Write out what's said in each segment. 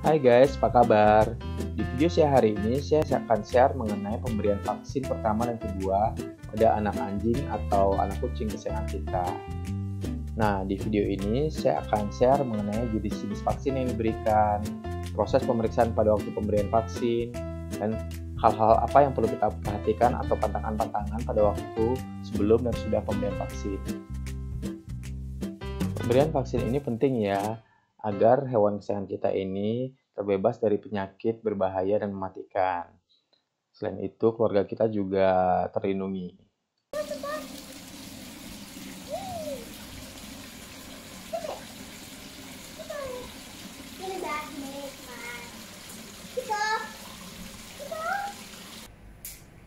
Hai guys, apa kabar? Di video saya hari ini, saya akan share mengenai pemberian vaksin pertama dan kedua pada anak anjing atau anak kucing kesayangan kita. Nah, di video ini saya akan share mengenai jenis-jenis vaksin yang diberikan, proses pemeriksaan pada waktu pemberian vaksin, dan hal-hal apa yang perlu kita perhatikan atau pantangan-pantangan pada waktu sebelum dan sudah pemberian vaksin. Pemberian vaksin ini penting ya, agar hewan kesayangan kita ini terbebas dari penyakit berbahaya dan mematikan. Selain itu, keluarga kita juga terlindungi.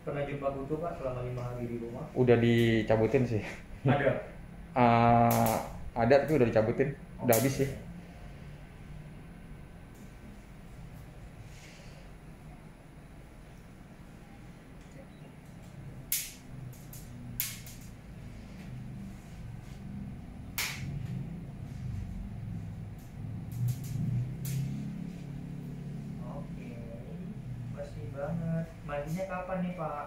Pernah jumpa kutu Pak selama 5 hari di rumah? Udah dicabutin sih. Ada? Ada tapi udah dicabutin, udah habis sih. Oke, masih banget. Mandinya kapan nih Pak?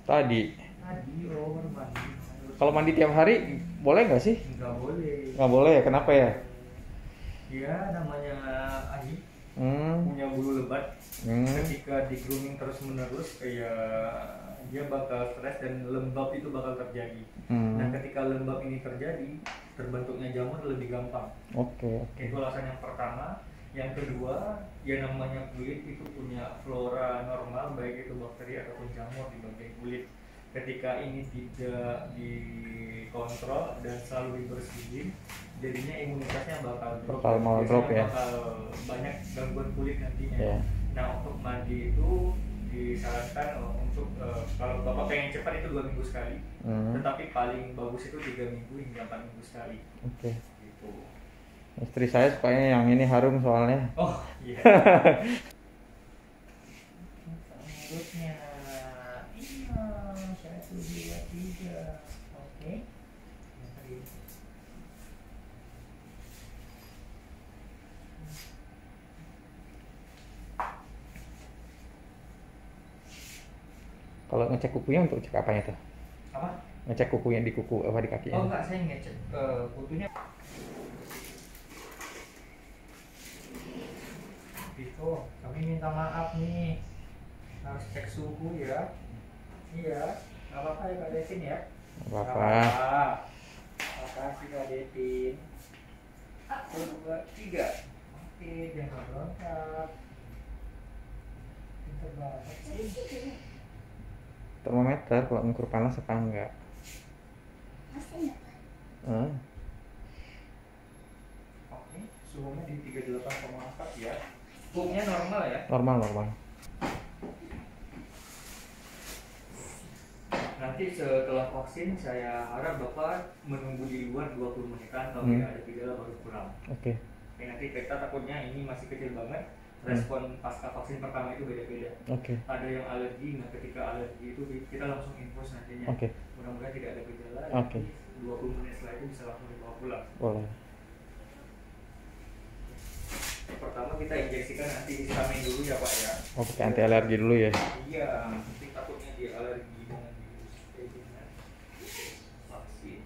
Tadi. Tadi, baru mandi. Kalau mandi tiap hari boleh nggak sih? Nggak boleh. Nggak boleh ya, kenapa ya? Dia namanya Ahi, Hmm. punya bulu lebat. Hmm. Ketika di grooming terus menerus, kayak dia bakal stres dan lembab itu bakal terjadi. Nah, ketika lembab ini terjadi, terbentuknya jamur lebih gampang. Oke. Itu alasan yang pertama. Yang kedua, yang namanya kulit itu punya flora normal, baik itu bakteri ataupun jamur di bagian kulit. Ketika ini tidak dikontrol dan selalu dibersihin, jadinya imunitasnya bakal drop. Bakal drop ya. Bakal banyak gangguan kulit nantinya. Yeah. Nah, untuk mandi itu disarankan untuk kalau bapak pengen cepat itu 2 minggu sekali, tetapi paling bagus itu 3 minggu hingga 4 minggu sekali. Oke. Gitu. Istri saya sukanya yang ini harum soalnya. Oh iya. Selanjutnya, iya, 1, 2, 3. Oke. Kalau ngecek kukunya untuk cek apanya tuh? Apa? Ngecek kukunya di kuku apa di kakinya? Oh enggak, saya ngecek kutunya. Gitu, kami minta maaf nih, harus cek suhu ya. Iya, nggak apa-apa ya Kak Devin ya. Nggak apa-apa. Makasih Kak Devin. 1, 2, 3. Oke, jangan lengkap. Pinter banget sih. Termometer kalau ngukur panas apa enggak? Oke, suhunya di 38,4 ya. Suhunya normal ya? Normal. Nanti setelah vaksin saya harap Bapak menunggu di luar 20 menitan kalau tidak ada gejala baru pulang. Oke. Nanti kita takutnya ini masih kecil banget. Respon pasca vaksin pertama itu beda-beda. Oke. Ada yang alergi, nah ketika alergi itu kita langsung infus nantinya. Oke. Mudah-mudahan tidak ada gejala. Oke. 20 menit setelah itu bisa langsung dibawa pulang. Boleh. Pertama kita injeksikan antihistamin dulu ya Pak ya. Oh, pakai anti alergi dulu ya. Iya, nanti takutnya dia alergi dengan virus dengan vaksin.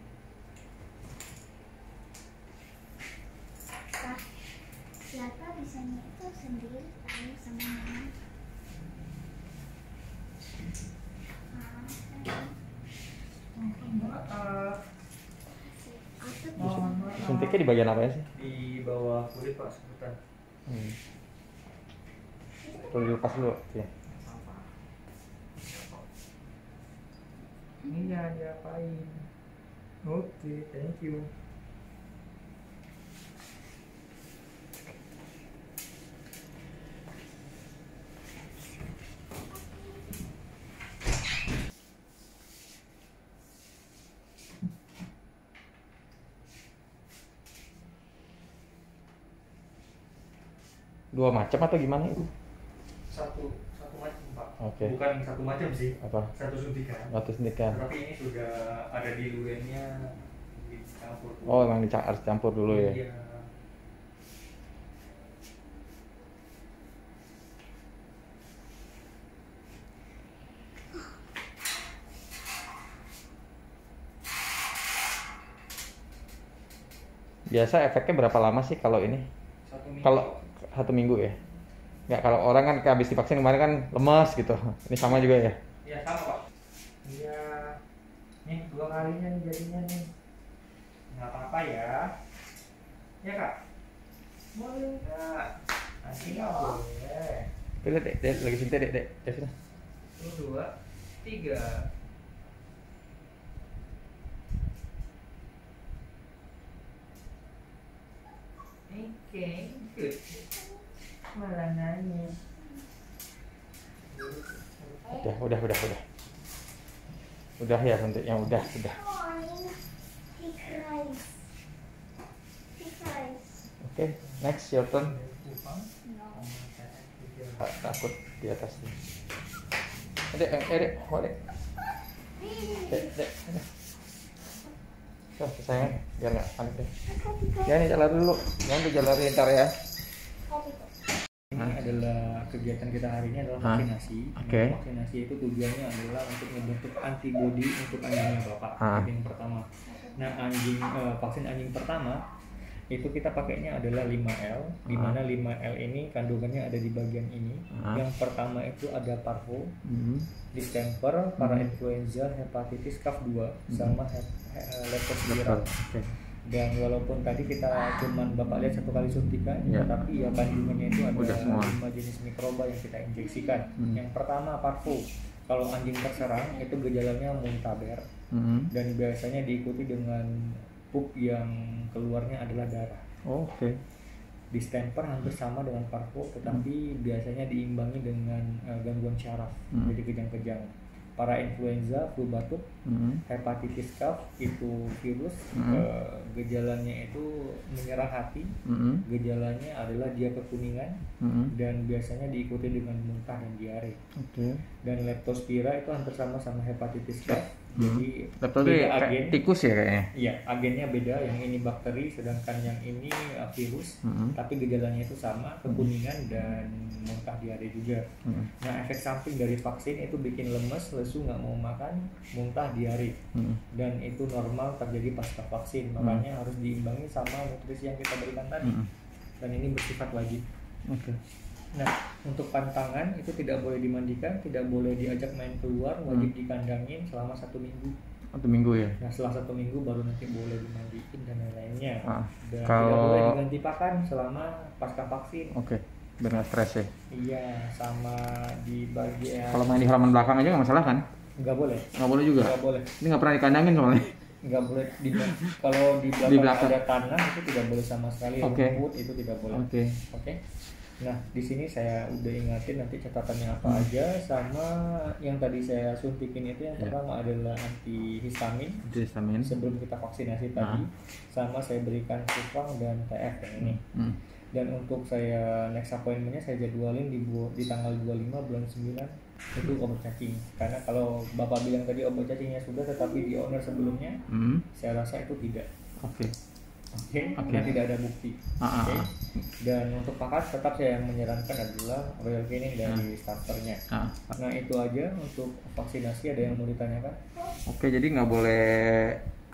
Siapa bisanya itu sendiri tahu sama mama. Maaf. Suntiknya di bagian apa ya sih? Di bawah kulit Pak sebutan. Perlu dilepas dulu ya. Iya, diapain? Oke, thank you. Dua macam atau gimana itu? Satu macam Pak. Oke. Bukan satu macam sih. Apa? Satu suntikan. Atau suntikan. Tapi ini sudah ada diluennya dicampur. Oh, emang harus campur dulu ya. Iya. Biasa efeknya berapa lama sih kalau ini? 1 minggu. Kalau 1 minggu ya? Nggak, kalau orang kan habis divaksin kemarin kan lemas gitu. Ini sama juga ya? Ya sama Pak. Iya. Nih 2 kalinya nih jadinya nih. Nggak apa-apa ya. Ya Kak. Boleh Kak. Nanti nggak boleh. Lihat dek, lagi suntik dek. Sini. 1, 2, 3. Oke, good. Malah nangis. Udah. Udah ya suntiknya udah. Oh, ini he cries. Oke, next your turn. No. Takut di atas nih. Dek, Dek. Tuh, sayang, biar nggak panik deh. Ya, ini jalan dulu. Jangan dijalanin ntar ya. Ini adalah kegiatan kita hari ini adalah vaksinasi. Oke. Nah, vaksinasi itu tujuannya adalah untuk membentuk antibodi untuk anjingnya Bapak. Itu yang pertama. Nah, vaksin anjing pertama itu kita pakainya adalah 5L, di mana 5L ini kandungannya ada di bagian ini. Yang pertama itu ada parvo, distemper, parainfluenza, hepatitis Staph 2, sama leptospira. Dan walaupun tadi kita cuman Bapak lihat 1 kali suntikan, tapi ya kandungannya itu ada 5 jenis mikroba yang kita injeksikan. Yang pertama parvo. Kalau anjing terserang itu gejalanya muntaber, dan biasanya diikuti dengan pup yang keluarnya adalah darah. Oke. Distemper hampir sama dengan parvo, tetapi biasanya diimbangi dengan gangguan syaraf, jadi kejang-kejang. Parainfluenza, flu batuk, hepatitis Staph itu virus, gejalanya itu menyerang hati, gejalanya adalah dia kekuningan, dan biasanya diikuti dengan muntah dan diare. Dan leptospira itu hampir sama hepatitis Staph. Jadi beda agen. Tikus ya kayaknya. Iya, agennya beda. Yang ini bakteri, sedangkan yang ini virus. Tapi gejalanya itu sama, kekuningan dan muntah diare juga. Nah, efek samping dari vaksin itu bikin lemes, lesu, nggak mau makan, muntah, diare. Dan itu normal terjadi pasca vaksin. Makanya harus diimbangi sama nutrisi yang kita berikan tadi. Dan ini bersifat wajib. Nah, untuk pantangan itu tidak boleh dimandikan, tidak boleh diajak main keluar, wajib dikandangin selama 1 minggu. 1 minggu ya. Nah, setelah 1 minggu baru nanti boleh dimandiin dan lain-lainnya. Dan kalau tidak boleh diganti pakan selama pasca vaksin. Biar nggak stres ya. Iya, sama di bagian. Kalau main di halaman belakang aja nggak masalah kan? Nggak boleh. Nggak boleh juga. Nggak boleh. Ini nggak pernah dikandangin soalnya. Nggak boleh kalau di belakang ada tanah itu tidak boleh sama sekali. Rumput itu tidak boleh. Oke. Nah, di sini saya udah ingatin nanti catatannya apa aja, sama yang tadi saya suntikin itu yang pertama adalah antihistamin sebelum kita vaksinasi tadi, sama saya berikan cupang dan TF yang ini. Dan untuk saya next appointmentnya saya jadwalin di tanggal 25 bulan 9 itu obat cacing. Karena kalau Bapak bilang tadi obat cacingnya sudah tetapi di owner sebelumnya, saya rasa itu tidak. Karena tidak ada bukti. Dan untuk pakan tetap saya yang menyarankan adalah Royal Canin dari starternya. Nah, itu aja untuk vaksinasi. Ada yang mau ditanyakan? Jadi nggak boleh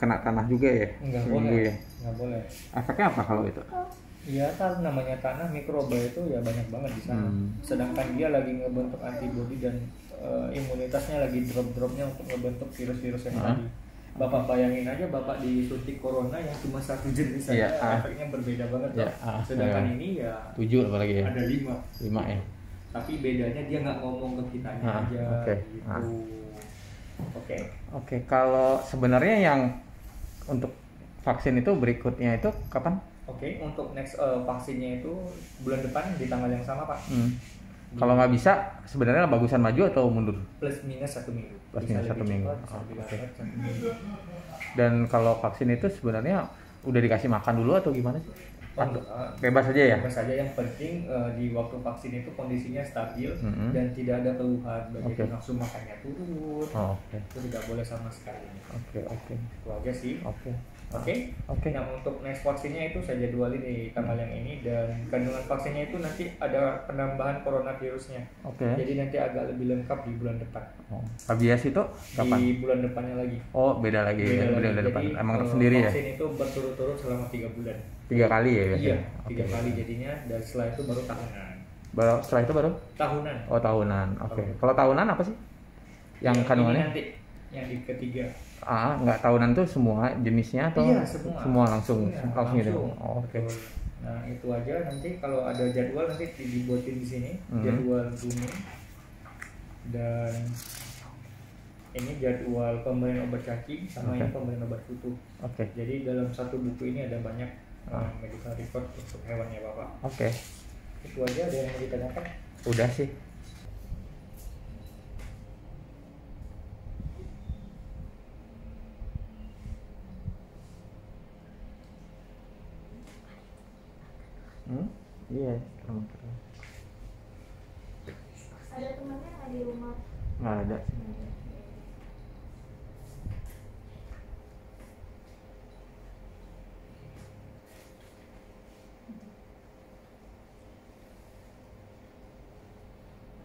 kena tanah juga ya? Nggak boleh. Nggak boleh. Efeknya apa kalau itu? Ya kan namanya tanah, mikroba itu ya banyak banget di sana. Sedangkan dia lagi ngebentuk antibodi dan imunitasnya lagi drop-dropnya untuk ngebentuk virus-virus yang tadi. Bapak bayangin aja Bapak disuntik corona yang cuma 1 jenis saja, efeknya berbeda banget. Sedangkan ini ya 7 apalagi ya? Ada 5 ya. Tapi bedanya dia nggak ngomong ke kitanya aja gitu. Oke, kalau sebenarnya yang untuk vaksin itu berikutnya itu kapan? Untuk next vaksinnya itu bulan depan di tanggal yang sama Pak. Kalau nggak bisa, sebenarnya bagusan maju atau mundur? Plus minus 1 minggu. Plus minus 1 minggu. Dan kalau vaksin itu sebenarnya udah dikasih makan dulu atau gimana sih? Bebas aja ya? Bebas aja, yang penting di waktu vaksin itu kondisinya stabil dan tidak ada keluhan, baik itu nafsu makannya turun, itu tidak boleh sama sekali. Itu aja sih. Oke. Oke. Nah, untuk next vaksinnya itu saya jadwalin di tanggal yang ini, dan kandungan vaksinnya itu nanti ada penambahan coronavirusnya. Oke. Jadi nanti agak lebih lengkap di bulan depan. Oh. Rabies itu kapan? Di bulan depannya lagi. Oh, beda lagi. Beda depan. Jadi, Emang sendiri ya? vaksin itu berturut-turut selama 3 bulan. 3 kali ya? Iya, Oke. 3 kali jadinya, dan setelah itu baru tahunan. Setelah itu baru? Tahunan. Oh, tahunan. Oke. Tahunan. Kalau tahunan apa sih? Yang Ini kandungannya? nanti yang di ketiga. Nggak tahunan tuh semua jenisnya atau? Iya, semua. langsung Iya, langsung gitu. langsung. Oh, oke. Betul. Nah, itu aja, nanti kalau ada jadwal nanti dibuatin di sini, jadwal booming. Dan ini jadwal pemberian obat cacing sama ini pemberian obat kutu. Oke. Jadi dalam satu buku ini ada banyak medical record untuk hewannya Bapak. Oke. Itu aja, ada yang mau ditanyakan? Udah sih. Iya. Ada temannya nggak di rumah? Nggak ada.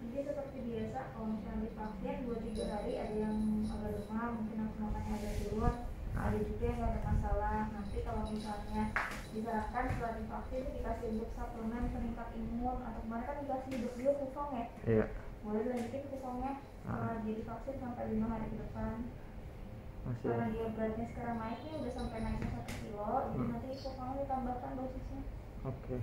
Jadi seperti biasa, kalau misalnya divaksin 2-3 hari ada yang agak demam, mungkin makannya agak turun, ada juga yang nggak ada masalah. Nanti kalau misalnya disarankan setelah divaksin dikasih untuk suplemen peningkat imun, atau kemarin kan dikasih juga kusong ya. Iya. Boleh dilanjutin kusongnya setelah dia divaksin sampai 5 hari ke depan. Masih. Karena dia beratnya sekarang naiknya udah sampai naiknya 1 kilo, jadi nanti kusongnya ditambahkan dosisnya. Oke.